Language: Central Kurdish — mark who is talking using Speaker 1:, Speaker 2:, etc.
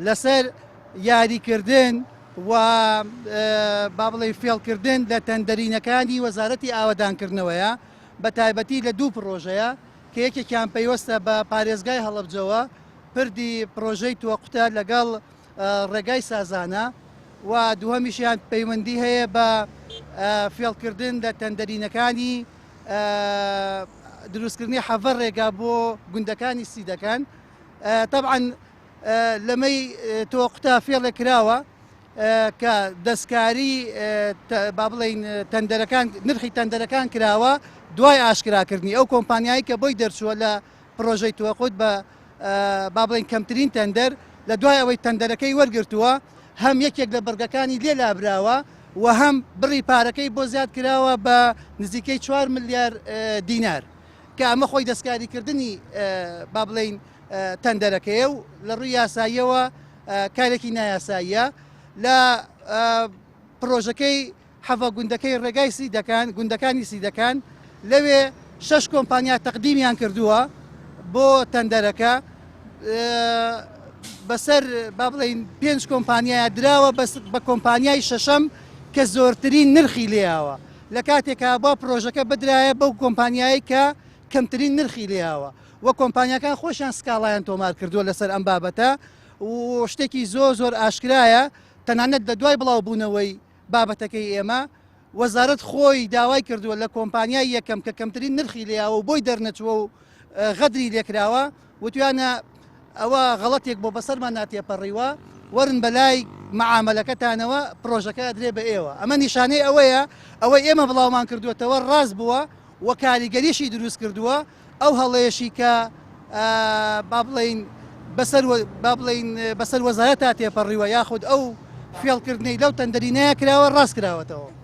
Speaker 1: لەسەر یاریکردن و با بڵێ فێڵکردن لە تەندەرینەکانی وەزارەتی ئاوەدانکردنەوەیە بە تایبەتی لە دوو پرۆژەیە کە یەکێکیان پەیوەستە بە پارێزگای هەڵەبجەوە پردی پرۆژەی تووەقوتە لەگەڵ ڕێگای سازانە و دووەمیشیان پەیوەندی هەیە بە فێڵکردن لە تەندەرینەکانی دروستکردنی حەڤە ڕێگا بۆ گوندەکانی سیدەکان. طبعاً لەمەی تۆقتا فێڵێ کراوە کە دەستکاری با بڵێن تەندەرەکان نرخی تەندەرەکان کراوە دوای ئاشکراکردنی ئەو کۆمپانیایی کە بۆی دەرچووە لە پرۆژەی تووەقوت بە با بڵێن کەمترین تەندەر لە دوای ئەوەی تەندەرەکەی وەرگرتووە هەم یەکێک لە بەرگەکانی لێ لابراوە و هەم بڕی پارەکەی بۆ زیاد کراوە بە نزیکەی 4 ملیار دینار کە ئەمە خۆی دەستکاریکردنی با بڵێن تەندەرەکەیە و لە ڕووی یاساییەوە کارێکی نایاساییە لە پرۆژەکەی حەڤە گوندەکەی ڕێگای سیدەکان گوندەکانی سیدەکان لەوێ 6 کۆمپانیا تەقدیمیان کردووە بۆ تەندەرەکە بەسەر با بڵێن 5 کۆمپانیایە دراوە بە کۆمپانیای شەشەم کە زۆرترین نرخی لێیاوە لە کاتێکا بۆ پرۆژەکە بدرایە بەو کۆمپانیایی کە کەمترین نرخی لێیاوە وە کۆمپانیەکان خۆشیان سکاڵایان تۆمار کردووە لەسەر ئەم بابەتە و شتێکی زۆر ئاشکرایە تەنانەت لە دوای بڵاوبوونەوەی بابەتەکەی ئێمە وەزارەت خۆی داوای کردووە لە کۆمپانیای یەکەم کە کەمترین نرخی لێیاوە و بۆی دەرنەچووە و غەدری لێکراوە وتوانە ئەوە غەڵەتێک بۆ بەسەرمان ناتێپەڕیوە وەرن بەلای معاملەکەتانەوە پرۆژەکە درێ بە ئێوە ئەمە نیشانەی ئەوەیە ئەوەی ئێمە بڵاومان کردوێتەوە ڕاست بووە و کاریگەریشی دروست کردووە ئەو هەڵەیەشی کە با بڵێن بەسەر وەزارەت تا تێپەڕیوە یاخود ئەو فێڵکردنەی لەو تەندەرینەیە کراوە ڕاست کراوەتەوە.